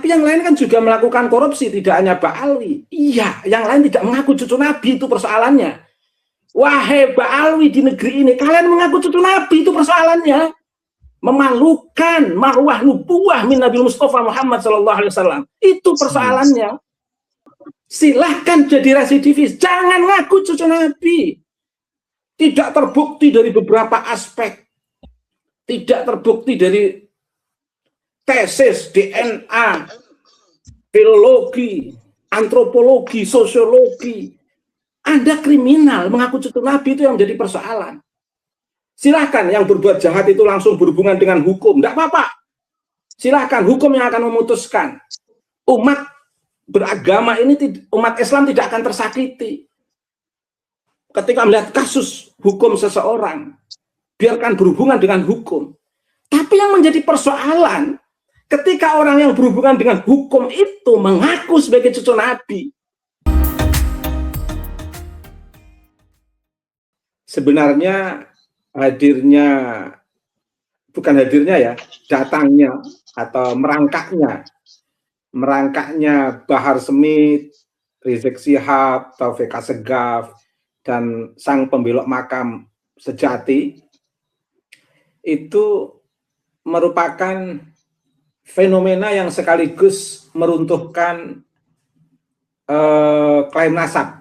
Tapi yang lain kan juga melakukan korupsi, tidak hanya Ba'alwi. Iya, yang lain tidak mengaku cucu Nabi, itu persoalannya. Wahai Ba'alwi di negeri ini, kalian mengaku cucu Nabi, itu persoalannya. Memalukan marwah nubuwah min Nabi Mustafa Muhammad SAW. Itu persoalannya. Silahkan jadi residivis, jangan ngaku cucu Nabi. Tidak terbukti dari beberapa aspek. Tidak terbukti dari tesis, DNA, filologi, antropologi, sosiologi. Anda kriminal, mengaku cucu Nabi, itu yang menjadi persoalan. Silahkan yang berbuat jahat itu langsung berhubungan dengan hukum, tidak apa-apa. Silahkan, hukum yang akan memutuskan. Umat beragama ini, umat Islam tidak akan tersakiti. Ketika melihat kasus hukum seseorang, biarkan berhubungan dengan hukum. Tapi yang menjadi persoalan, ketika orang yang berhubungan dengan hukum itu mengaku sebagai cucu Nabi. Sebenarnya datangnya atau merangkaknya Bahar Smith, Rizik Syihab, Taufik Assegaf, dan sang pembelok makam sejati itu merupakan fenomena yang sekaligus meruntuhkan klaim nasab.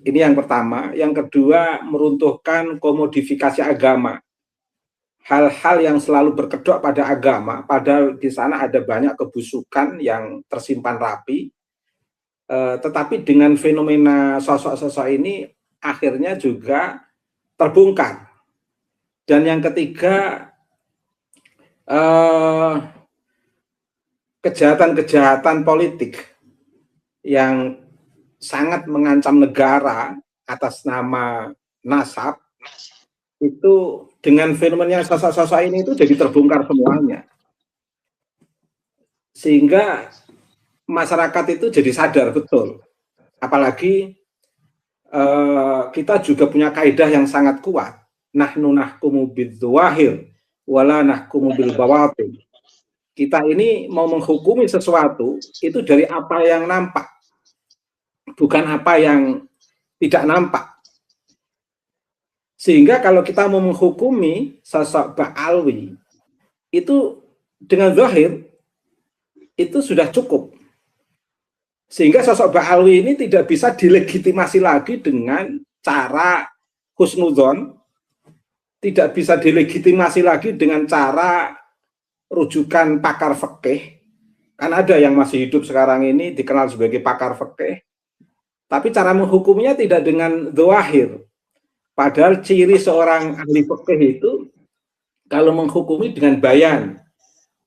Ini yang pertama. Yang kedua, meruntuhkan komodifikasi agama. Hal-hal yang selalu berkedok pada agama, padahal di sana ada banyak kebusukan yang tersimpan rapi. Tetapi dengan fenomena sosok-sosok ini akhirnya juga terbongkar. Dan yang ketiga, kejahatan-kejahatan politik yang sangat mengancam negara atas nama nasab, itu dengan fenomena sosok-sosok ini itu jadi terbongkar semuanya. Sehingga masyarakat itu jadi sadar betul. Apalagi kita juga punya kaidah yang sangat kuat. Nahnu nahkumu bidzawahir wala nahkumu bil bawatin. Kita ini mau menghukumi sesuatu itu dari apa yang nampak, bukan apa yang tidak nampak. Sehingga kalau kita mau menghukumi sosok Ba'alwi itu dengan zahir itu sudah cukup. Sehingga sosok Ba'alwi ini tidak bisa dilegitimasi lagi dengan cara husnudzon, tidak bisa dilegitimasi lagi dengan cara rujukan pakar fikih. Kan ada yang masih hidup sekarang ini dikenal sebagai pakar fikih, tapi cara menghukumnya tidak dengan zahir. Padahal ciri seorang ahli fikih itu kalau menghukumi dengan bayan.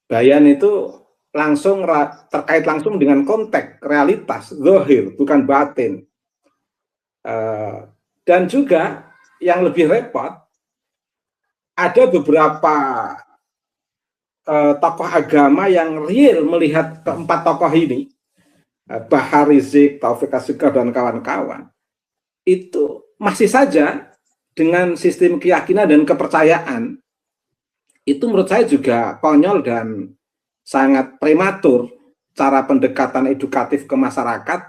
Bayan itu langsung terkait langsung dengan konteks, realitas, zahir, bukan batin. Dan juga yang lebih repot, ada beberapa tokoh agama yang real melihat keempat tokoh ini, Bahar, Rizik, Taufik Assegaf, dan kawan-kawan, itu masih saja dengan sistem keyakinan dan kepercayaan, itu menurut saya juga konyol dan sangat prematur cara pendekatan edukatif ke masyarakat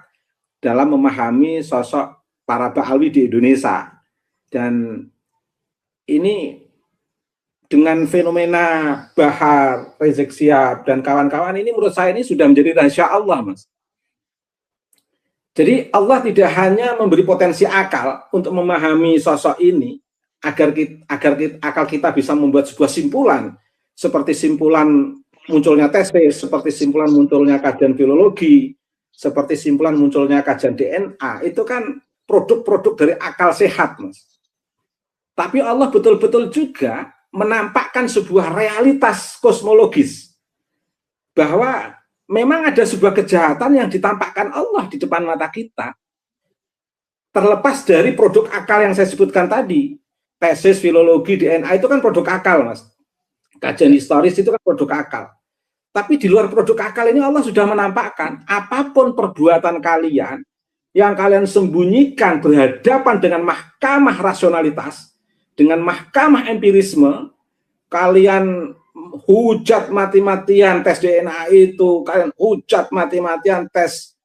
dalam memahami sosok para Ba'alwi di Indonesia. Dan ini dengan fenomena Bahar, Rizik Syihab, dan kawan-kawan ini menurut saya ini sudah menjadi rahasia Allah, Mas. Jadi Allah tidak hanya memberi potensi akal untuk memahami sosok ini agar akal kita bisa membuat sebuah simpulan, seperti simpulan munculnya tesis, seperti simpulan munculnya kajian filologi, seperti simpulan munculnya kajian DNA, itu kan produk-produk dari akal sehat, Mas. Tapi Allah betul-betul juga menampakkan sebuah realitas kosmologis, bahwa memang ada sebuah kejahatan yang ditampakkan Allah di depan mata kita. Terlepas dari produk akal yang saya sebutkan tadi, tesis, filologi, DNA itu kan produk akal, Mas. Kajian historis itu kan produk akal. Tapi di luar produk akal ini Allah sudah menampakkan, apapun perbuatan kalian yang kalian sembunyikan berhadapan dengan mahkamah rasionalitas, dengan mahkamah empirisme, kalian hujat mati-matian tes DNA itu, kalian hujat mati-matian tes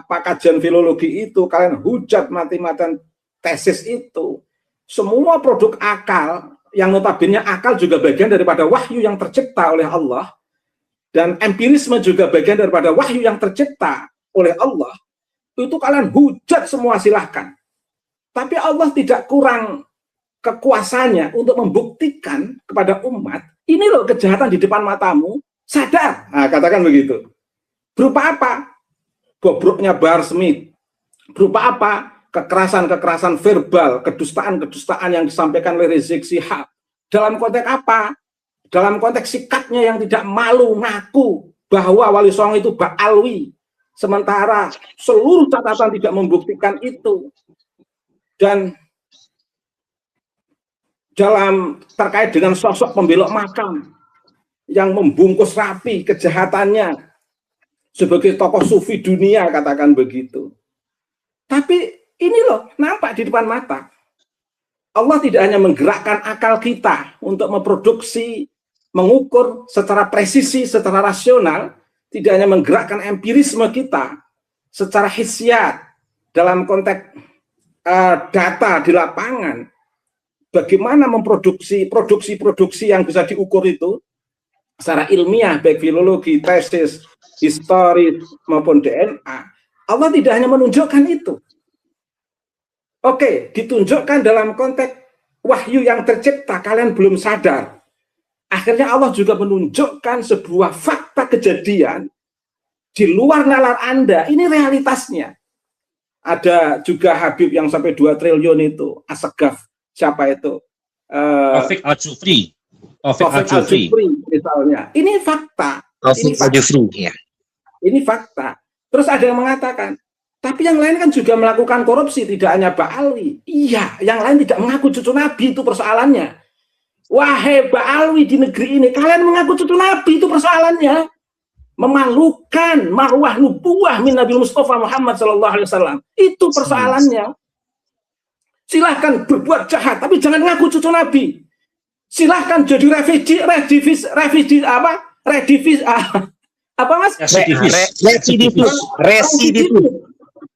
kajian filologi itu, kalian hujat mati-matian tesis itu. Semua produk akal, yang notabene akal juga bagian daripada wahyu yang tercipta oleh Allah, dan empirisme juga bagian daripada wahyu yang tercipta oleh Allah, itu kalian hujat semua, silahkan. Tapi Allah tidak kurang kekuasaannya untuk membuktikan kepada umat, ini loh kejahatan di depan matamu, sadar. Nah, katakan begitu. Berupa apa? Bobroknya Bahar Smith. Berupa apa? Kekerasan-kekerasan verbal, kedustaan-kedustaan yang disampaikan oleh Rizik Syihab. Dalam konteks apa? Dalam konteks sikapnya yang tidak malu ngaku bahwa Wali Songo itu Ba'alwi, sementara seluruh catatan tidak membuktikan itu. Dan dalam terkait dengan sosok pembelok makam yang membungkus rapi kejahatannya sebagai tokoh sufi dunia, katakan begitu. Tapi ini loh, nampak di depan mata. Allah tidak hanya menggerakkan akal kita untuk memproduksi, mengukur secara presisi, secara rasional, tidak hanya menggerakkan empirisme kita secara hisiat dalam konteks data di lapangan, bagaimana memproduksi produksi yang bisa diukur itu secara ilmiah, baik filologi, tesis, historis maupun DNA. Allah tidak hanya menunjukkan itu. Oke, ditunjukkan dalam konteks wahyu yang tercipta, kalian belum sadar. Akhirnya Allah juga menunjukkan sebuah fakta kejadian di luar nalar Anda. Ini realitasnya. Ada juga Habib yang sampai 2 triliun itu, Asegaf, siapa itu? Taufik Al-Jufri. Taufik Al-Jufri misalnya. Ini fakta. Taufik Al-Jufri, ya. Ini fakta. Terus ada yang mengatakan, tapi yang lain kan juga melakukan korupsi, tidak hanya Ba'alwi. Iya, yang lain tidak mengaku cucu Nabi, itu persoalannya. Wahai Ba'alwi di negeri ini, kalian mengaku cucu Nabi, itu persoalannya. Memalukan marwah nubuwah min Nabi Mustafa Muhammad SAW. Itu persoalannya. Silahkan berbuat jahat, tapi jangan ngaku cucu Nabi. Silahkan jadi residivis,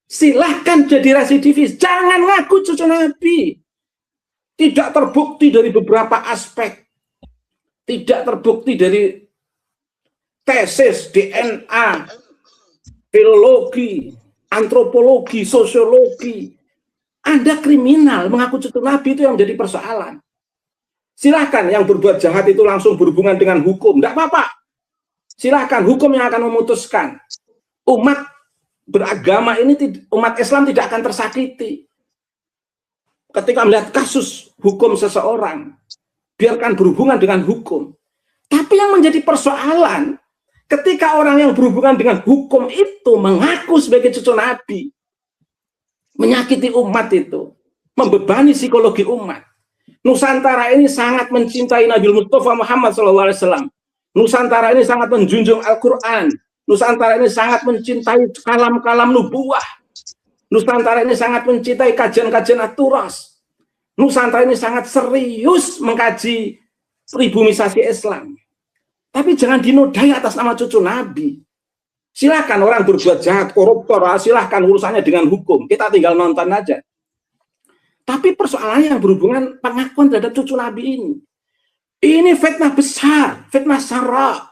silahkan jadi residivis, jangan ngaku cucu Nabi. Tidak terbukti dari beberapa aspek, tidak terbukti dari tesis, DNA, filologi, antropologi, sosiologi. Anda kriminal, mengaku cucu Nabi, itu yang menjadi persoalan. Silahkan yang berbuat jahat itu langsung berhubungan dengan hukum, tidak apa-apa. Silahkan, hukum yang akan memutuskan. Umat beragama ini, umat Islam tidak akan tersakiti. Ketika melihat kasus hukum seseorang, biarkan berhubungan dengan hukum. Tapi yang menjadi persoalan, ketika orang yang berhubungan dengan hukum itu mengaku sebagai cucu Nabi, menyakiti umat itu, membebani psikologi umat. Nusantara ini sangat mencintai Nabi Mustafa Muhammad SAW. Nusantara ini sangat menjunjung Al-Quran. Nusantara ini sangat mencintai kalam-kalam nubuwah. Nusantara ini sangat mencintai kajian-kajian At-Turas. Nusantara ini sangat serius mengkaji pribumisasi Islam. Tapi jangan dinodai atas nama cucu Nabi. Silakan orang berbuat jahat, koruptor, silahkan urusannya dengan hukum. Kita tinggal nonton aja. Tapi persoalannya yang berhubungan pengakuan terhadap cucu Nabi ini. Ini fitnah besar, fitnah sara.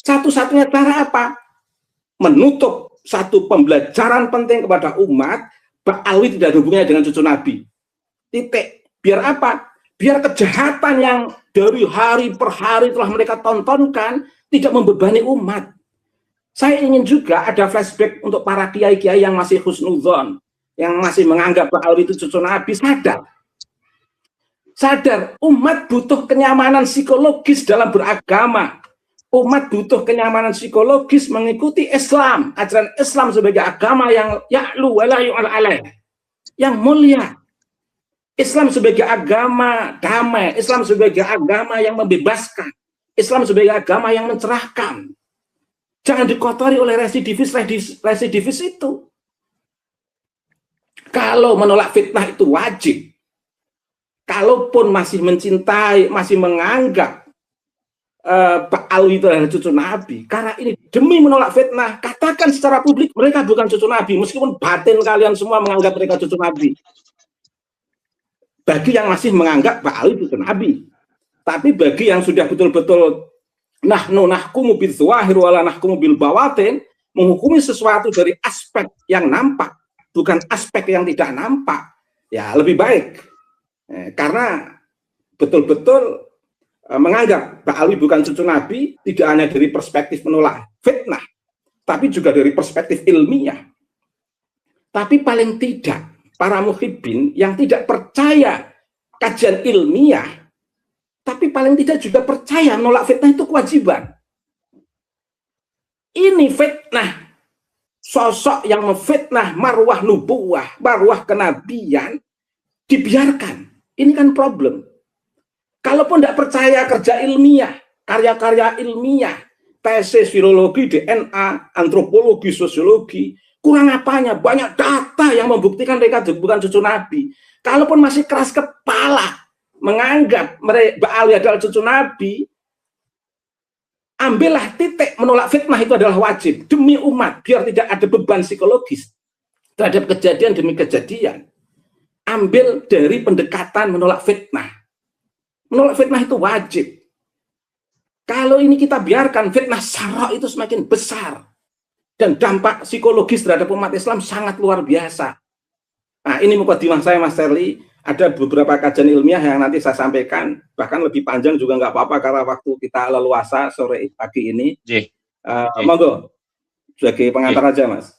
Satu-satunya cara apa? Menutup satu pembelajaran penting kepada umat, Ba'alwi tidak ada hubungannya dengan cucu Nabi. Titik. Biar apa? Biar kejahatan yang dari hari per hari telah mereka tontonkan tidak membebani umat. Saya ingin juga ada flashback untuk para kiai-kiai yang masih husnudzon, yang masih menganggap Ba'alwi itu cucu Nabi. Sadar, umat butuh kenyamanan psikologis dalam beragama. Umat butuh kenyamanan psikologis mengikuti Islam, ajaran Islam sebagai agama yang ya'lu wa la yu'al alaih, yang mulia. Islam sebagai agama damai, Islam sebagai agama yang membebaskan, Islam sebagai agama yang mencerahkan. Jangan dikotori oleh residivis itu. Kalau menolak fitnah itu wajib. Kalaupun masih mencintai, masih menganggap Pak Alwi itu adalah cucu Nabi, karena ini demi menolak fitnah, katakan secara publik mereka bukan cucu Nabi, meskipun batin kalian semua menganggap mereka cucu Nabi. Bagi yang masih menganggap Pak Alwi cucu Nabi, tapi bagi yang sudah betul-betul nahkumu bil dzawahir wala nahkumu bil bawatin, menghukumi sesuatu dari aspek yang nampak, bukan aspek yang tidak nampak, ya lebih baik. Karena betul-betul menganggap Pak Alwi bukan cucu Nabi, tidak hanya dari perspektif menolak fitnah, tapi juga dari perspektif ilmiah. Tapi paling tidak, para muhibbin yang tidak percaya kajian ilmiah, tapi paling tidak juga percaya menolak fitnah itu kewajiban. Ini fitnah, sosok yang memfitnah marwah nubuwah, marwah kenabian, dibiarkan. Ini kan problem. Kalaupun tidak percaya kerja ilmiah, karya-karya ilmiah, tesis, filologi, DNA, antropologi, sosiologi, kurang apanya? Banyak data yang membuktikan mereka bukan cucu Nabi. Kalaupun masih keras kepala menganggap Mbak Ali adalah cucu Nabi, ambillah titik menolak fitnah itu adalah wajib demi umat, biar tidak ada beban psikologis terhadap kejadian demi kejadian. Ambil dari pendekatan menolak fitnah. Menolak fitnah itu wajib. Kalau ini kita biarkan, fitnah sara itu semakin besar. Dan dampak psikologis terhadap umat Islam sangat luar biasa. Nah, ini mukadimah saya, Mas Terli. Ada beberapa kajian ilmiah yang nanti saya sampaikan. Bahkan lebih panjang juga nggak apa-apa, karena waktu kita leluasa sore pagi ini. Monggo, sebagai pengantar aja, Mas.